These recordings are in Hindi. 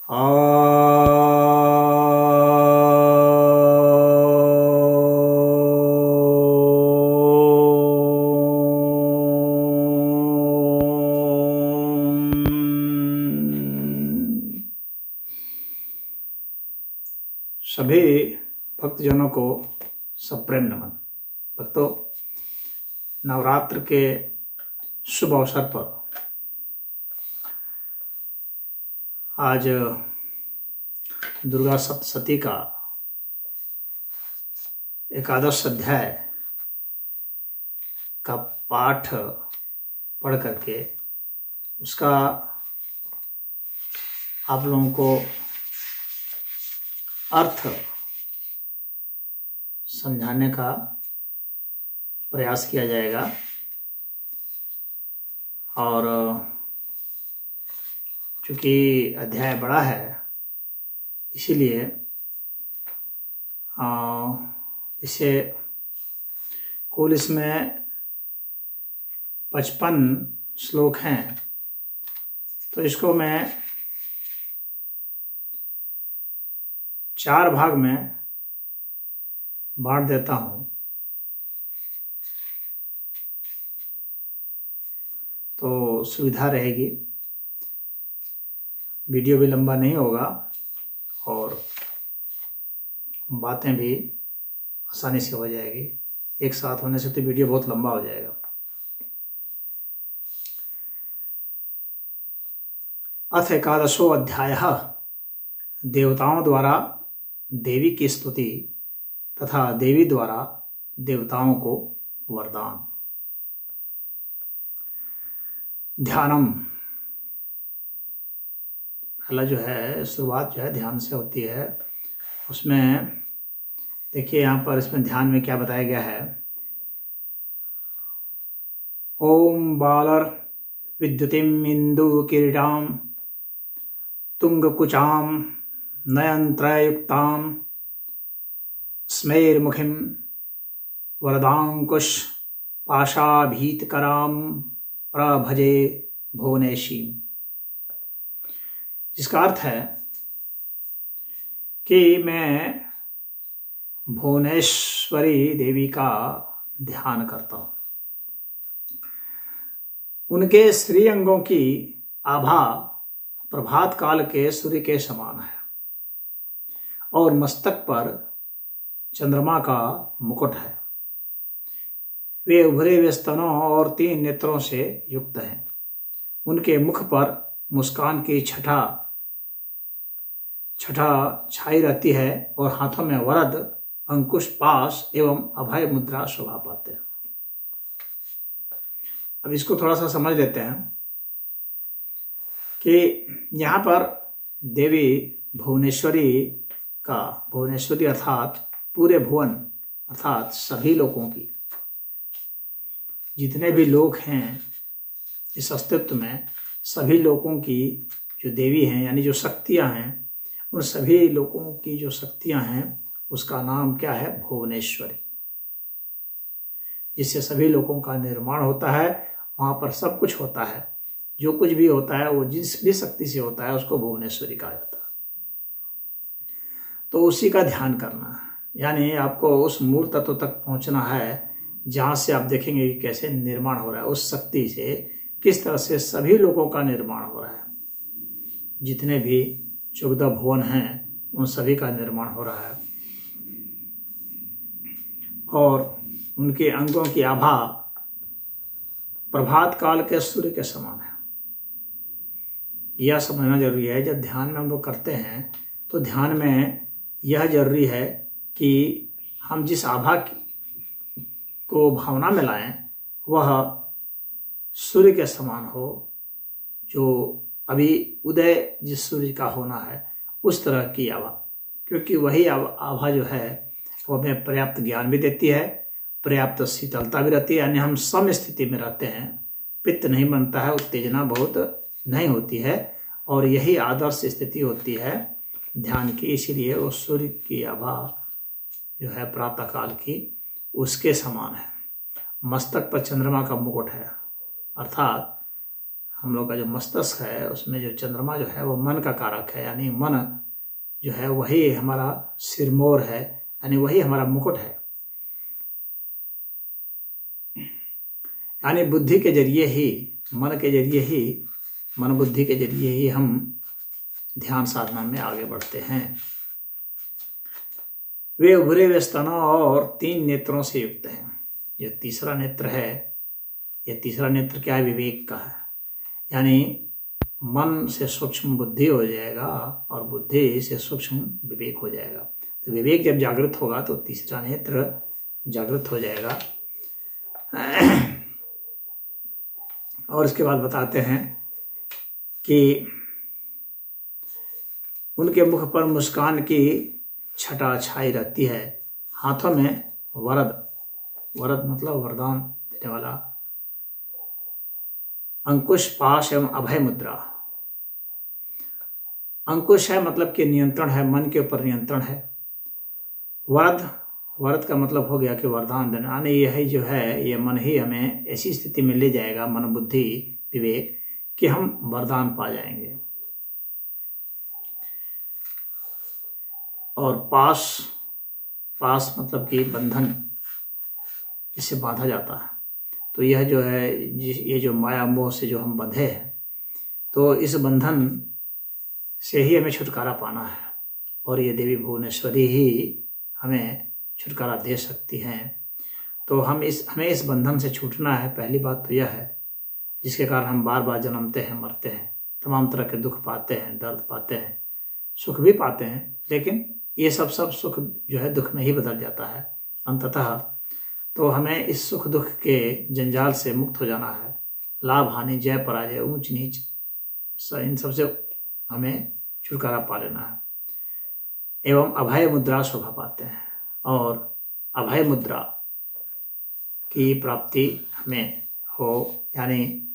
सभी भक्तजनों को सप्रेम नमन। भक्तों, नवरात्र के शुभ अवसर पर आज दुर्गा सप्तशती का एकादश अध्याय का पाठ पढ़ करके उसका आप लोगों को अर्थ समझाने का प्रयास किया जाएगा। और चूँकि अध्याय बड़ा है, इसीलिए इसे कुल इसमें 55 श्लोक हैं, तो इसको मैं 4 भाग में बांट देता हूँ, तो सुविधा रहेगी। वीडियो भी लंबा नहीं होगा और बातें भी आसानी से हो जाएगी। एक साथ होने से तो वीडियो बहुत लंबा हो जाएगा। अथ एकादशो अध्यायः देवताओं द्वारा देवी की स्तुति तथा देवी द्वारा देवताओं को वरदान। ध्यानम, पहला जो है शुरुआत जो है ध्यान से होती है। उसमें देखिए यहाँ पर इसमें ध्यान में क्या बताया गया है। ओम बालर विद्युतिम इंदु किरीटाम तुंगकुचाम नयनत्रयुक्ताम स्मेरमुखिम वरदांकुश पाशाभीतकराम प्रभजे भुवनेशी। जिसका अर्थ है कि मैं भुवनेश्वरी देवी का ध्यान करता हूँ। उनके श्री अंगों की आभा प्रभात काल के सूर्य के समान है और मस्तक पर चंद्रमा का मुकुट है। वे उभरे हुए स्तनों और 3 नेत्रों से युक्त हैं। उनके मुख पर मुस्कान की छटा छाई रहती है और हाथों में वरद, अंकुश, पाश एवं अभय मुद्रा शोभा पाते हैं। अब इसको थोड़ा सा समझ लेते हैं कि यहाँ पर देवी भुवनेश्वरी अर्थात पूरे भुवन अर्थात सभी लोगों की, जितने भी लोग हैं इस अस्तित्व में, सभी लोगों की जो देवी हैं यानी जो शक्तियां हैं, उन सभी लोगों की जो शक्तियां हैं उसका नाम क्या है? भुवनेश्वरी। जिससे सभी लोगों का निर्माण होता है, वहाँ पर सब कुछ होता है। जो कुछ भी होता है वो जिस भी शक्ति से होता है उसको भुवनेश्वरी कहा जाता है। तो उसी का ध्यान करना है, यानी आपको उस मूल तत्व तक पहुँचना है जहाँ से आप देखेंगे कि कैसे निर्माण हो रहा है। उस शक्ति से किस तरह से सभी लोगों का निर्माण हो रहा है। जितने भी 14 भुवन हैं उन सभी का निर्माण हो रहा है और उनके अंगों की आभा प्रभात काल के सूर्य के समान है। यह समझना जरूरी है। जब ध्यान में हम लोग करते हैं तो ध्यान में यह जरूरी है कि हम जिस आभा को भावना में लाएं वह सूर्य के समान हो, जो अभी उदय जिस सूर्य का होना है उस तरह की आभा। क्योंकि वही आभा जो है वो हमें पर्याप्त ज्ञान भी देती है, पर्याप्त शीतलता भी रहती है, यानी हम सम स्थिति में रहते हैं। पित्त नहीं बनता है, उत्तेजना बहुत नहीं होती है और यही आदर्श स्थिति होती है ध्यान की। इसीलिए वो सूर्य की आभा जो है प्रातः काल की उसके समान है। मस्तक पर चंद्रमा का मुकुट है, अर्थात हम लोग का जो मस्तिष्क है उसमें जो चंद्रमा जो है वो मन का कारक है, यानी मन जो है वही हमारा सिरमौर है, यानी वही हमारा मुकुट है। यानी बुद्धि के जरिए ही, मन के जरिए ही, मन बुद्धि के जरिए ही हम ध्यान साधना में आगे बढ़ते हैं। वे उभरे हुए स्तनों और 3 नेत्रों से युक्त हैं। जो तीसरा नेत्र है, यह तीसरा नेत्र क्या है? विवेक का है। यानी मन से सूक्ष्म बुद्धि हो जाएगा और बुद्धि से सूक्ष्म विवेक हो जाएगा। तो विवेक जब जागृत होगा तो तीसरा नेत्र जागृत हो जाएगा। और इसके बाद बताते हैं कि उनके मुख पर मुस्कान की छटा छाई रहती है। हाथों में वरद, वरद मतलब वरदान देने वाला, अंकुश, पाश एवं अभय मुद्रा। अंकुश है मतलब कि नियंत्रण है, मन के ऊपर नियंत्रण है। वरद, वरद का मतलब हो गया कि वरदान देना, यानी यही जो है ये मन ही हमें ऐसी स्थिति में ले जाएगा, मन बुद्धि विवेक, कि हम वरदान पा जाएंगे। और पाश, पाश मतलब कि बंधन, इससे बांधा जाता है। तो यह जो है, ये जो माया मोह से जो हम बंधे हैं, तो इस बंधन से ही हमें छुटकारा पाना है। और ये देवी भुवनेश्वरी ही हमें छुटकारा दे सकती हैं। तो हमें इस बंधन से छूटना है। पहली बात तो यह है, जिसके कारण हम बार बार जन्मते हैं, मरते हैं, तमाम तरह के दुख पाते हैं, दर्द पाते हैं, सुख भी पाते हैं, लेकिन ये सब सुख जो है दुख में ही बदल जाता है अंततः। तो हमें इस सुख दुख के जंजाल से मुक्त हो जाना है। लाभ हानि, जय पराजय, ऊंच नीच, इन सबसे हमें छुटकारा पा लेना है। एवं अभय मुद्रा शोभा पाते हैं, और अभय मुद्रा की प्राप्ति हमें हो। यानी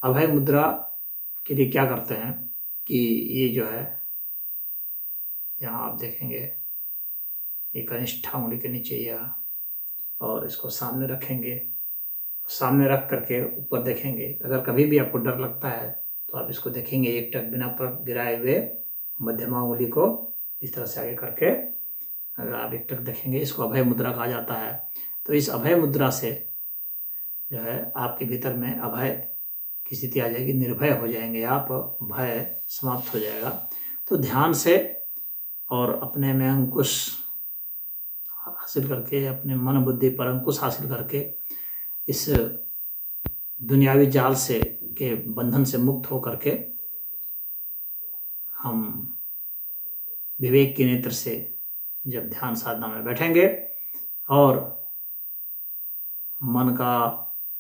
अभय मुद्रा के लिए क्या करते हैं कि ये जो है, यहाँ आप देखेंगे ये कनिष्ठा उंगली के नीचे यह, और इसको सामने रखेंगे, सामने रख करके ऊपर देखेंगे। अगर कभी भी आपको डर लगता है तो आप इसको देखेंगे, एक टक बिना पर गिराए हुए मध्यमा उंगली को इस तरह से आगे करके अगर आप एक टक देखेंगे, इसको अभय मुद्रा कहा जाता है। तो इस अभय मुद्रा से जो है आपके भीतर में अभय की स्थिति आ जाएगी, निर्भय हो जाएंगे आप, भय समाप्त हो जाएगा। तो ध्यान से और अपने में अंकुश हासिल करके, अपने मन बुद्धि पर अंकुश हासिल करके, इस दुनियावी जाल से के बंधन से मुक्त हो करके हम विवेक के नेत्र से जब ध्यान साधना में बैठेंगे और मन का,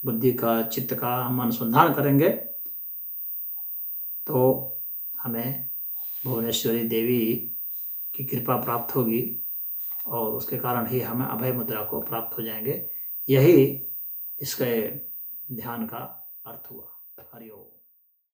बुद्धि का, चित्त का हम अनुसंधान करेंगे, तो हमें भुवनेश्वरी देवी की कृपा प्राप्त होगी और उसके कारण ही हमें अभय मुद्रा को प्राप्त हो जाएंगे। यही इसके ध्यान का अर्थ हुआ। हरि ओम।